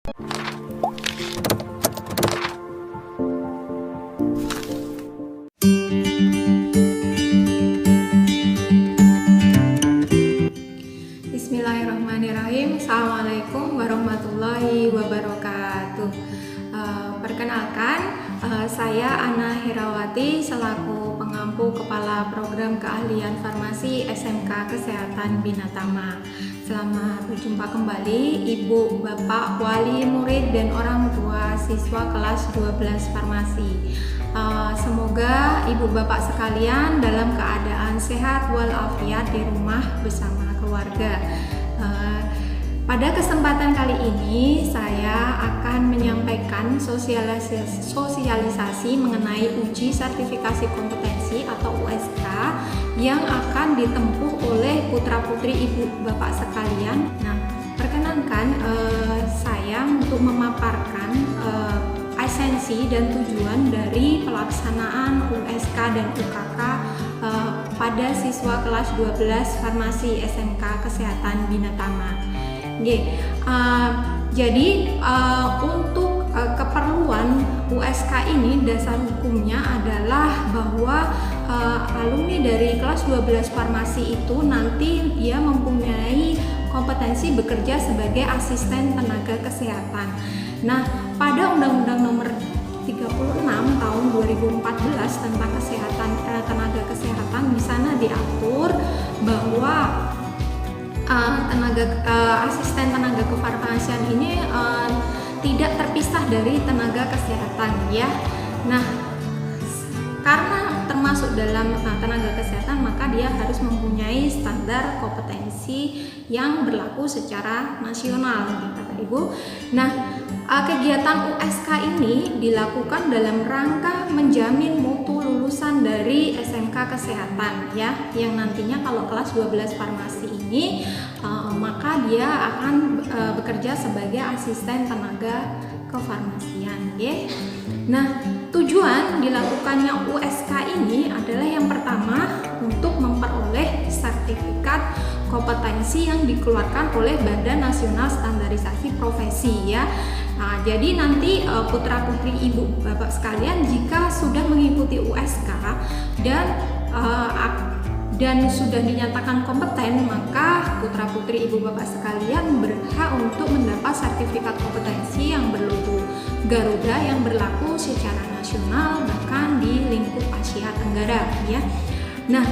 Bismillahirrahmanirrahim. Assalamualaikum warahmatullahi wabarakatuh. Perkenalkan, saya Ana Herawati selaku pengampu Kepala Program Keahlian Farmasi SMK Kesehatan Binatama. Selamat berjumpa kembali Ibu, Bapak, wali murid dan orang tua siswa kelas 12 farmasi. Semoga Ibu Bapak sekalian dalam keadaan sehat walafiat di rumah bersama keluarga. Pada kesempatan kali ini saya akan menyampaikan sosialisasi mengenai uji sertifikasi kompetensi atau USK yang akan ditempuh oleh putra-putri Ibu Bapak sekalian. Nah, perkenankan saya untuk memaparkan esensi dan tujuan dari pelaksanaan USK dan UKK pada siswa kelas 12 Farmasi SMK Kesehatan Binatama. Jadi untuk keperluan USK ini dasar hukumnya adalah bahwa alumni dari kelas 12 farmasi itu nanti dia mempunyai kompetensi bekerja sebagai asisten tenaga kesehatan. Nah, pada Undang-Undang Nomor 36 tahun 2014 tentang kesehatan tenaga kesehatan, di sana diatur bahwa asisten tenaga kefarmasian ini tidak terpisah dari tenaga kesehatan, ya. Nah, karena termasuk dalam tenaga kesehatan, maka dia harus mempunyai standar kompetensi yang berlaku secara nasional, kata Ibu. Nah, kegiatan USK ini dilakukan dalam rangka menjamin mutu lulusan dari SMK Kesehatan, ya, yang nantinya kalau kelas 12 farmasi ini maka dia akan bekerja sebagai asisten tenaga kefarmasian, ya. Nah, tujuan dilakukannya USK ini adalah yang pertama untuk memperoleh sertifikat kompetensi yang dikeluarkan oleh Badan Nasional Standarisasi Profesi, ya. Nah, jadi nanti putra-putri Ibu Bapak sekalian jika sudah mengikuti USK dan sudah dinyatakan kompeten, maka putra-putri Ibu Bapak sekalian berhak untuk mendapat sertifikat kompetensi yang berlogo Garuda yang berlaku secara nasional bahkan di lingkup Asia Tenggara, ya. Nah,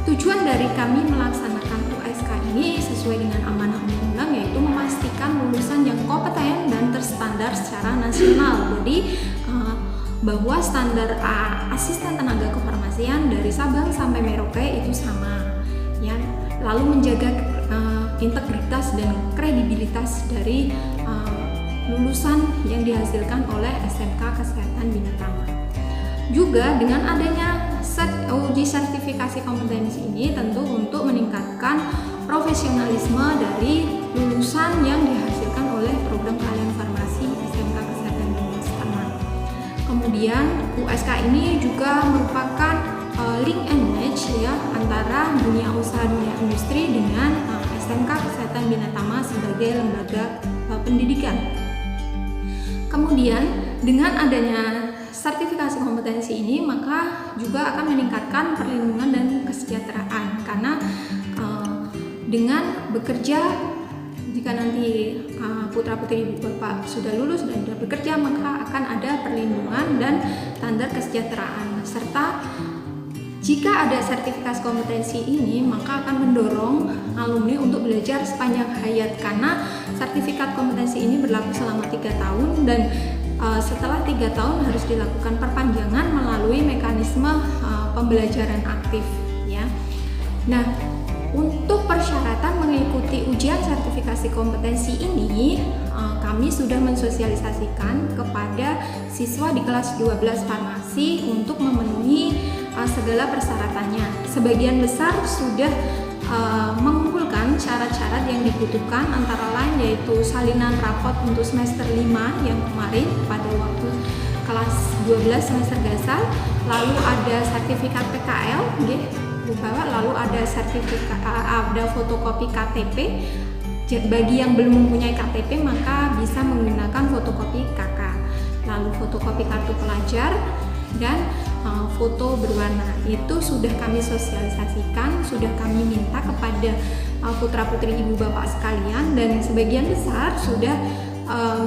tujuan dari kami melaksanakan USK ini sesuai dengan amanah undang-undang, yaitu memastikan lulusan yang kompeten dan terstandar secara nasional. Jadi bahwa standar asisten tenaga kefarmasian dari Sabang sampai Merauke itu sama, ya. Lalu menjaga integritas dan kredibilitas dari lulusan yang dihasilkan oleh SMK Kesehatan Binatama. Juga dengan adanya uji sertifikasi kompetensi ini tentu untuk meningkatkan profesionalisme dari lulusan yang dihasilkan oleh program keahlian farmasi SMK Kesehatan Binatama. Kemudian USK ini juga merupakan link and match, ya, antara dunia usaha dunia industri dengan SMK Kesehatan Binatama sebagai lembaga pendidikan. Kemudian dengan adanya sertifikasi kompetensi ini maka juga akan meningkatkan perlindungan dan kesejahteraan, karena dengan bekerja, jika nanti putra-putri Ibu Bapak sudah lulus dan sudah bekerja, maka akan ada perlindungan dan standar kesejahteraan. Serta jika ada sertifikasi kompetensi ini, maka akan mendorong alumni untuk belajar sepanjang hayat, karena sertifikat kompetensi ini berlaku selama 3 tahun dan setelah 3 tahun harus dilakukan perpanjangan melalui mekanisme pembelajaran aktif, ya. Nah, untuk persyaratan mengikuti ujian sertifikasi kompetensi ini, kami sudah mensosialisasikan kepada siswa di kelas 12 farmasi untuk memenuhi segala persyaratannya. Sebagian besar sudah mengumpulkan syarat-syarat yang dibutuhkan, antara lain yaitu salinan rapot untuk semester 5 yang kemarin pada waktu kelas 12 semester gasal, lalu ada sertifikat PKL, lalu ada sertifikat, ada fotokopi KTP, Bagi yang belum mempunyai KTP maka bisa menggunakan fotokopi KK, lalu fotokopi kartu pelajar, dan foto berwarna. Itu sudah kami sosialisasikan, sudah kami minta kepada putra-putri ibu bapak sekalian, dan sebagian besar sudah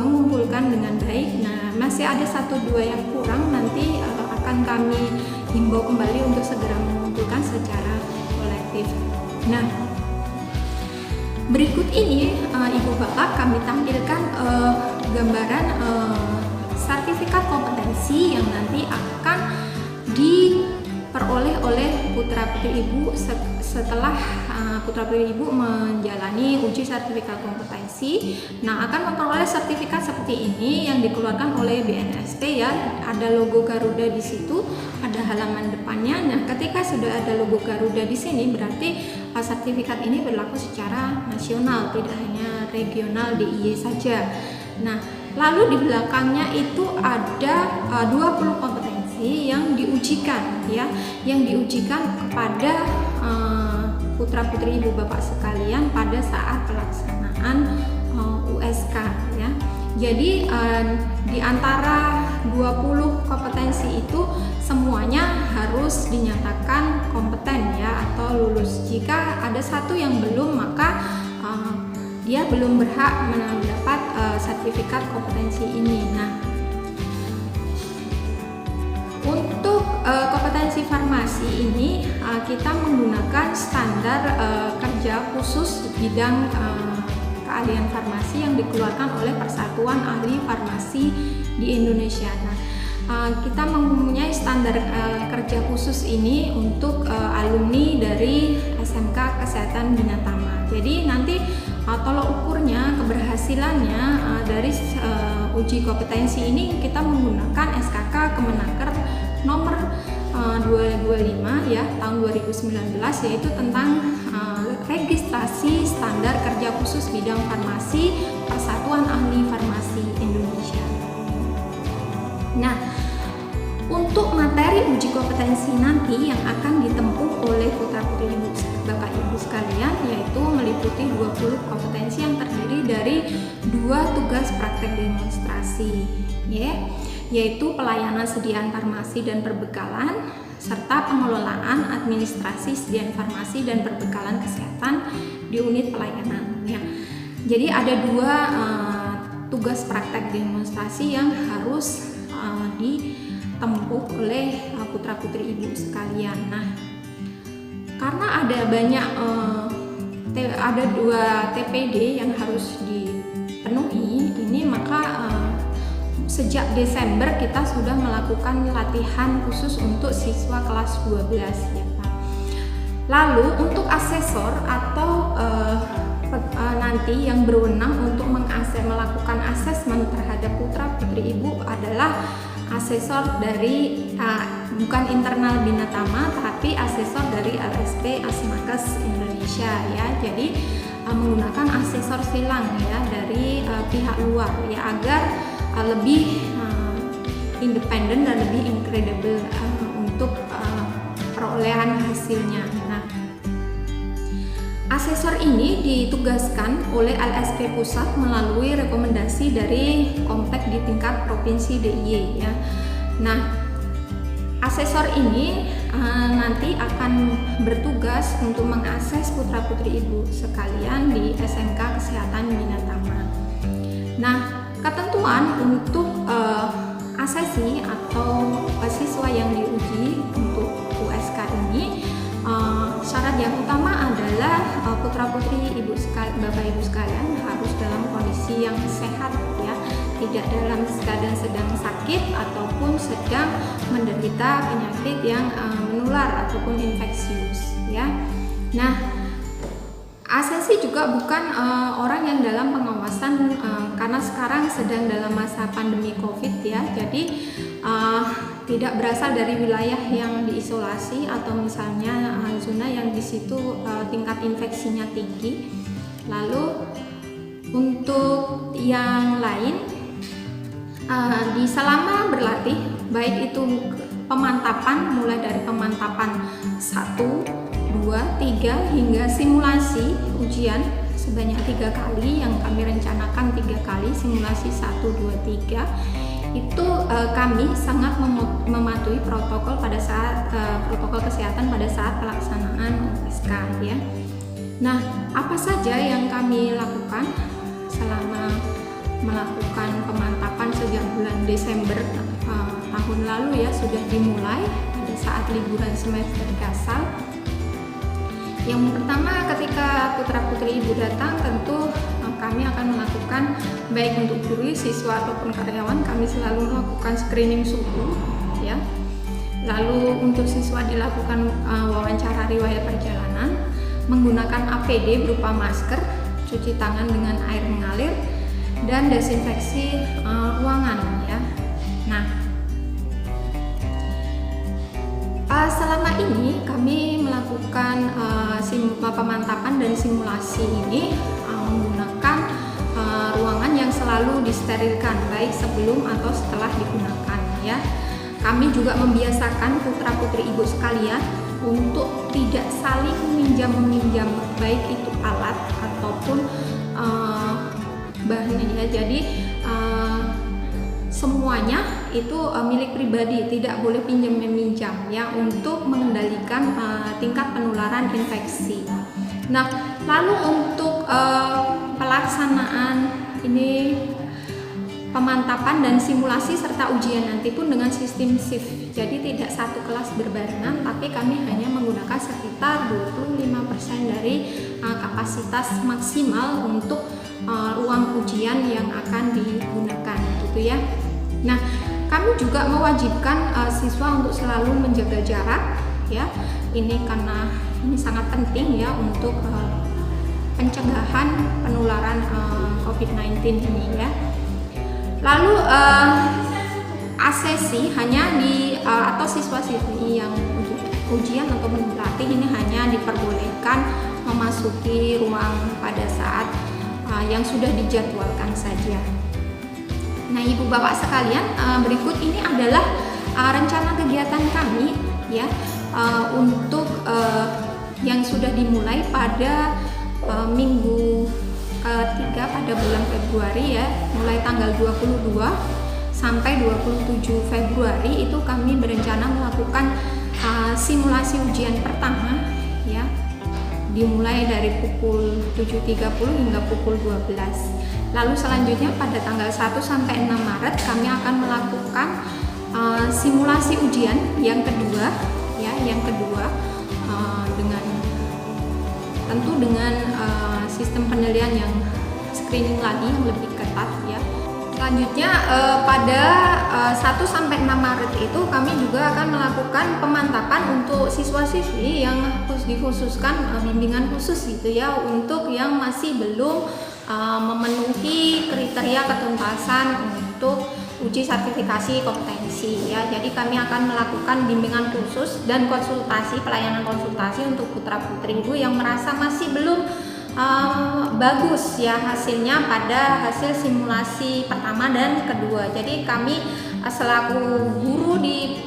mengumpulkan dengan baik. Nah, masih ada 1-2 yang kurang, nanti akan kami himbau kembali untuk segera mengumpulkan secara kolektif. Nah, berikut ini ibu bapak kami tampilkan gambaran sertifikat kompetensi yang nanti akan diperoleh oleh putra-putri ibu setelah putra-putri ibu menjalani uji sertifikat kompetensi. Nah, akan memperoleh sertifikat seperti ini yang dikeluarkan oleh BNST ya. Ada logo Garuda di situ, ada halaman depannya. Nah, ketika sudah ada logo Garuda di sini berarti sertifikat ini berlaku secara nasional, tidak hanya regional DIY saja. Nah, lalu di belakangnya itu ada 20 kompetensi yang diujikan ya, yang diujikan kepada putra-putri ibu bapak sekalian pada saat pelaksanaan USK ya. Jadi di antara 20 kompetensi itu semuanya harus dinyatakan kompeten ya atau lulus. Jika ada satu yang belum, maka dia belum berhak mendapat sertifikat kompetensi ini. Nah, untuk kompetensi farmasi ini kita menggunakan standar kerja khusus bidang keahlian farmasi yang dikeluarkan oleh Persatuan Ahli Farmasi di Indonesia. Nah, kita mempunyai standar kerja khusus ini untuk alumni dari SMK Kesehatan Binatama. Jadi nanti tolok ukurnya, keberhasilannya dari uji kompetensi ini kita menggunakan SKK Kemenaker nomor 225 ya tahun 2019, yaitu tentang registrasi standar kerja khusus bidang farmasi Persatuan Ahli Farmasi Indonesia. Nah, untuk materi uji kompetensi nanti yang akan ditempuh oleh putra-putri ibu bapak ibu sekalian yaitu meliputi 20 kompetensi yang terdiri dari 2 tugas praktek demonstrasi ya, yaitu pelayanan sediaan farmasi dan perbekalan serta pengelolaan administrasi sediaan farmasi dan perbekalan kesehatan di unit pelayanan ya. Jadi ada 2 tugas praktek demonstrasi yang harus ditempuh oleh putra-putri ibu sekalian. Nah, karena ada banyak ada 2 TPD yang harus dipenuhi ini, maka sejak Desember kita sudah melakukan latihan khusus untuk siswa kelas 12 ya Pak. Lalu untuk asesor atau nanti yang berwenang untuk melakukan asesmen terhadap putra-putri ibu adalah asesor dari bukan internal Binatama tapi asesor dari LSP Asmakes Indonesia ya. Jadi menggunakan asesor silang ya dari pihak luar ya agar lebih independen dan lebih incredible untuk perolehan hasilnya. Nah, asesor ini ditugaskan oleh LSP Pusat melalui rekomendasi dari Komtek di tingkat Provinsi DIY ya. Nah, asesor ini nanti akan bertugas untuk mengakses putra-putri ibu sekalian di SMK Kesehatan Binatama. Nah, ketentuan untuk asesi atau siswa yang diuji untuk USK ini, syarat yang utama adalah putra-putri bapak ibu sekalian harus dalam kondisi yang sehat ya, tidak dalam keadaan sedang sakit ataupun sedang menderita penyakit yang menular ataupun infeksius ya. Nah, asesi juga bukan orang yang dalam pengawasan karena sekarang sedang dalam masa pandemi COVID ya. Jadi tidak berasal dari wilayah yang diisolasi atau misalnya zona yang di situ tingkat infeksinya tinggi. Lalu untuk yang lain di selama berlatih baik itu pemantapan mulai dari pemantapan 1, 2, 3 hingga simulasi ujian sebanyak 3 kali, yang kami rencanakan 3 kali simulasi 1, 2, 3. Itu kami sangat mematuhi protokol pada saat protokol kesehatan pada saat pelaksanaan USK ya. Nah, apa saja yang kami lakukan selama melakukan pemantapan sejak bulan Desember tahun lalu ya, sudah dimulai pada saat liburan semester gasal. Yang pertama, ketika putra-putri ibu datang, tentu kami akan melakukan, baik untuk guru, siswa ataupun karyawan, kami selalu melakukan screening suhu ya. Lalu untuk siswa dilakukan wawancara riwayat perjalanan menggunakan APD berupa masker, cuci tangan dengan air mengalir, dan desinfeksi ruangan ya. Nah, selama ini kami melakukan pemantapan dan simulasi ini menggunakan ruangan yang selalu disterilkan baik sebelum atau setelah digunakan ya. Kami juga membiasakan putra-putri ibu sekalian untuk tidak saling meminjam baik itu alat ataupun bahannya ya. Jadi semuanya itu milik pribadi, tidak boleh pinjam meminjam ya, untuk mengendalikan tingkat penularan infeksi. Nah, lalu untuk pelaksanaan ini pemantapan dan simulasi serta ujian nanti pun dengan sistem shift. Jadi tidak satu kelas berbarengan, tapi kami hanya menggunakan sekitar 25% dari kapasitas maksimal untuk ruang ujian yang akan digunakan gitu ya. Nah, kami juga mewajibkan siswa untuk selalu menjaga jarak ya. Ini karena ini sangat penting ya untuk pencegahan penularan COVID-19 ini ya. Lalu asesi hanya atau siswa-siswi yang ujian atau berlatih ini hanya diperbolehkan memasuki ruang pada saat yang sudah dijadwalkan saja. Nah, ibu bapak sekalian, berikut ini adalah rencana kegiatan kami ya untuk yang sudah dimulai pada minggu ketiga pada bulan Februari ya, mulai tanggal 22 sampai 27 Februari itu kami berencana melakukan simulasi ujian pertama ya, dimulai dari pukul 7.30 hingga pukul 12. Lalu selanjutnya pada tanggal 1 sampai 6 Maret kami akan melakukan simulasi ujian yang kedua ya, dengan sistem penilaian yang screening lagi yang lebih ketat ya. Selanjutnya pada 1 sampai 6 Maret itu kami juga akan melakukan pemantapan untuk siswa-siswi yang dikhususkan bimbingan khusus gitu ya, untuk yang masih belum memenuhi kriteria ketuntasan untuk uji sertifikasi kompetensi ya. Jadi kami akan melakukan bimbingan khusus dan konsultasi, pelayanan konsultasi untuk putra-putri ibu yang merasa masih belum bagus ya hasilnya pada hasil simulasi pertama dan kedua. Jadi kami selaku guru di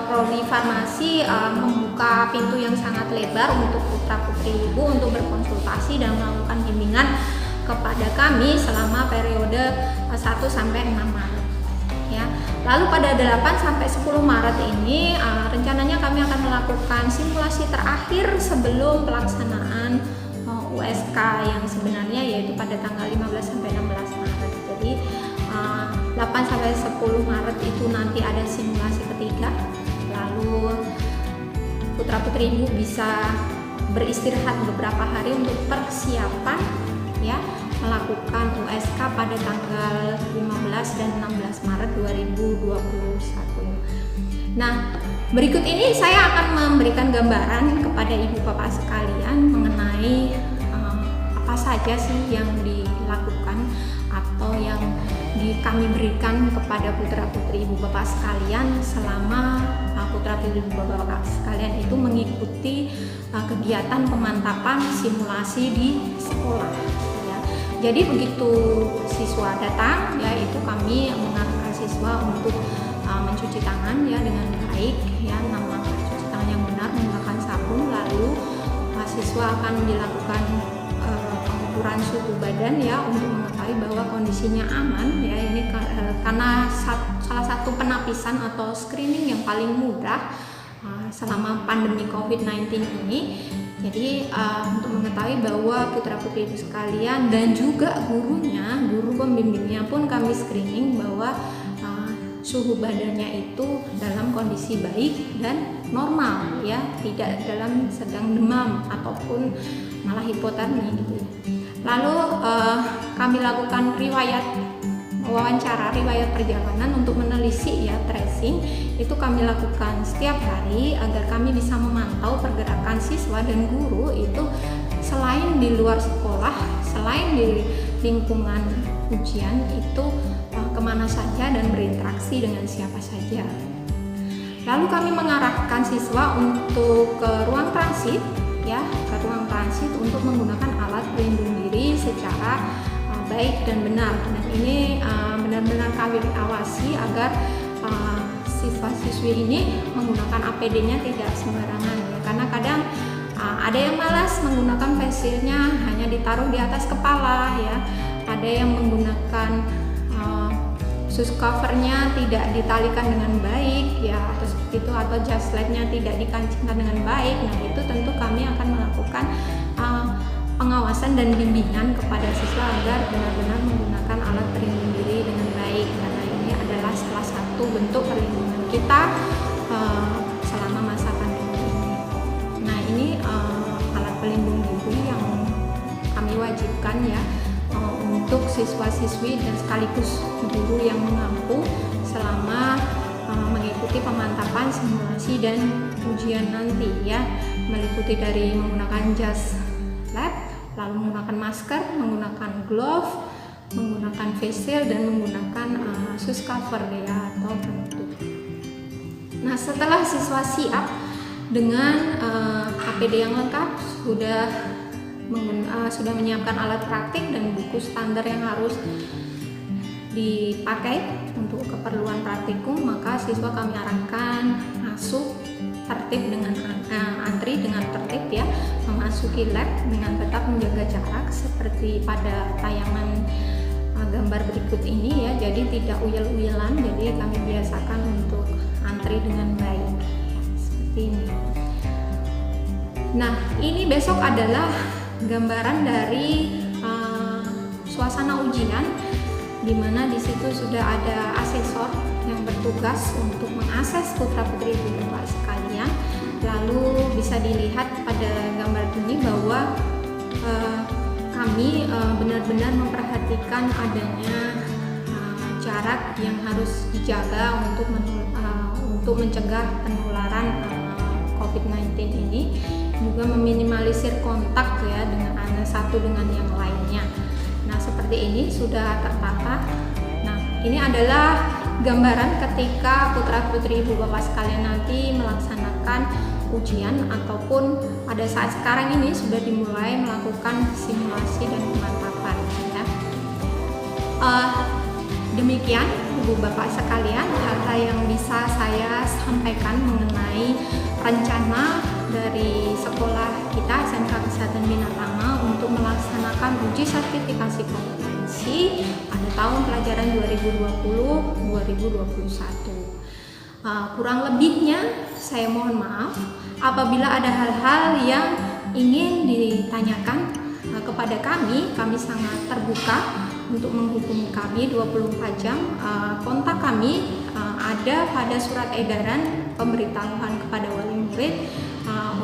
prodi farmasi membuka pintu yang sangat lebar untuk putra-putri ibu untuk berkonsultasi dan melakukan bimbingan kepada kami selama periode 1 sampai 6 Maret ya. Lalu pada 8 sampai 10 Maret ini rencananya kami akan melakukan simulasi terakhir sebelum pelaksanaan USK yang sebenarnya yaitu pada tanggal 15 sampai 16 Maret. Jadi 8 sampai 10 Maret itu nanti ada simulasi ketiga. Lalu putra-putri ibu bisa beristirahat beberapa hari untuk persiapan ya melakukan USK pada tanggal 15 dan 16 Maret 2021. Nah, berikut ini saya akan memberikan gambaran kepada ibu bapak sekalian mengenai apa saja sih yang dilakukan atau yang kami berikan kepada putra-putri ibu bapak sekalian selama putra-putri ibu bapak sekalian itu mengikuti kegiatan pemantapan simulasi di sekolah ya. Jadi begitu siswa datang ya, itu kami mengarahkan siswa untuk mencuci tangan ya dengan baik ya, cuci tangan yang benar menggunakan sabun. Lalu siswa akan dilakukan pengukuran suhu badan ya untuk mengetahui bahwa kondisinya aman ya. Ini karena salah satu penapisan atau screening yang paling mudah selama pandemi COVID-19 ini. Jadi untuk mengetahui bahwa putra-putri sekalian dan juga gurunya, guru pembimbingnya pun kami screening bahwa suhu badannya itu dalam kondisi baik dan normal ya, tidak dalam sedang demam ataupun malah hipotermi gitu. Lalu kami lakukan wawancara riwayat perjalanan untuk menelisik ya, tracing itu kami lakukan setiap hari agar kami bisa memantau pergerakan siswa dan guru itu selain di luar sekolah, selain di lingkungan ujian itu kemana saja dan berinteraksi dengan siapa saja. Lalu kami mengarahkan siswa untuk ke ruang transit ya, ke ruang transit untuk menggunakan alat pelindung diri secara baik dan benar. Dan ini benar-benar kami awasi agar siswa-siswi ini menggunakan APD-nya tidak sembarangan ya. Karena kadang ada yang malas menggunakan face shield-nya hanya ditaruh di atas kepala ya. Ada yang menggunakan sus cover-nya tidak ditalikan dengan baik ya, atau seperti itu, atau jas light-nya tidak dikancingkan dengan baik. Nah, itu tentu kami akan melakukan pengawasan dan bimbingan kepada siswa agar benar-benar menggunakan alat pelindung diri dengan baik, karena ini adalah salah satu bentuk perlindungan kita selama masa pandemi ini. Nah, ini alat pelindung diri yang kami wajibkan ya untuk siswa-siswi dan sekaligus guru yang mengampu selama mengikuti pemantapan, simulasi dan ujian nanti ya, meliputi dari menggunakan jas lab, lalu menggunakan masker, menggunakan glove, menggunakan face shield dan menggunakan sus cover ya atau penutup. Nah, setelah siswa siap dengan APD yang lengkap, sudah menyiapkan alat praktik dan buku standar yang harus dipakai untuk keperluan praktikum, maka siswa kami arahkan masuk tertib dengan antri dengan tertib ya, memasuki lab dengan tetap menjaga jarak seperti pada tayangan gambar berikut ini ya. Jadi tidak uyel-uyelan, jadi kami biasakan untuk antri dengan baik seperti ini. Nah, ini besok adalah gambaran dari suasana ujian, di mana di situ sudah ada asesor yang bertugas untuk mengakses putra-putri ibu bapak sekalian. Lalu bisa dilihat pada gambar ini bahwa kami benar-benar memperhatikan adanya jarak yang harus dijaga untuk mencegah penularan COVID-19 ini, juga meminimalisir kontak ya dengan satu dengan yang lainnya. Nah, seperti ini sudah tertata. Nah, ini adalah gambaran ketika putra-putri ibu bapak sekalian nanti melaksanakan ujian ataupun pada saat sekarang ini sudah dimulai melakukan simulasi dan pemantapan ya. Demikian ibu bapak sekalian hal-hal yang bisa saya sampaikan mengenai rencana dari sekolah kita SMK Kesehatan Bina Tama untuk melaksanakan uji sertifikasi kompetensi pada tahun pelajaran 2020-2021. Kurang lebihnya saya mohon maaf apabila ada hal-hal yang ingin ditanyakan kepada kami sangat terbuka untuk menghubungi kami 24 jam. Kontak kami ada pada surat edaran pemberitahuan kepada wali murid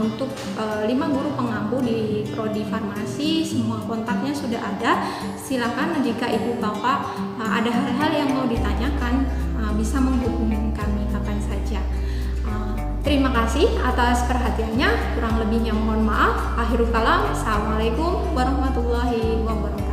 untuk 5 guru pengampu di prodi farmasi. Semua kontaknya sudah ada. Silakan jika ibu bapak ada hal-hal yang mau ditanyakan bisa menghubungi kami kapan saja. Terima kasih atas perhatiannya. Kurang lebihnya mohon maaf. Akhirul kalam. Assalamualaikum warahmatullahi wabarakatuh.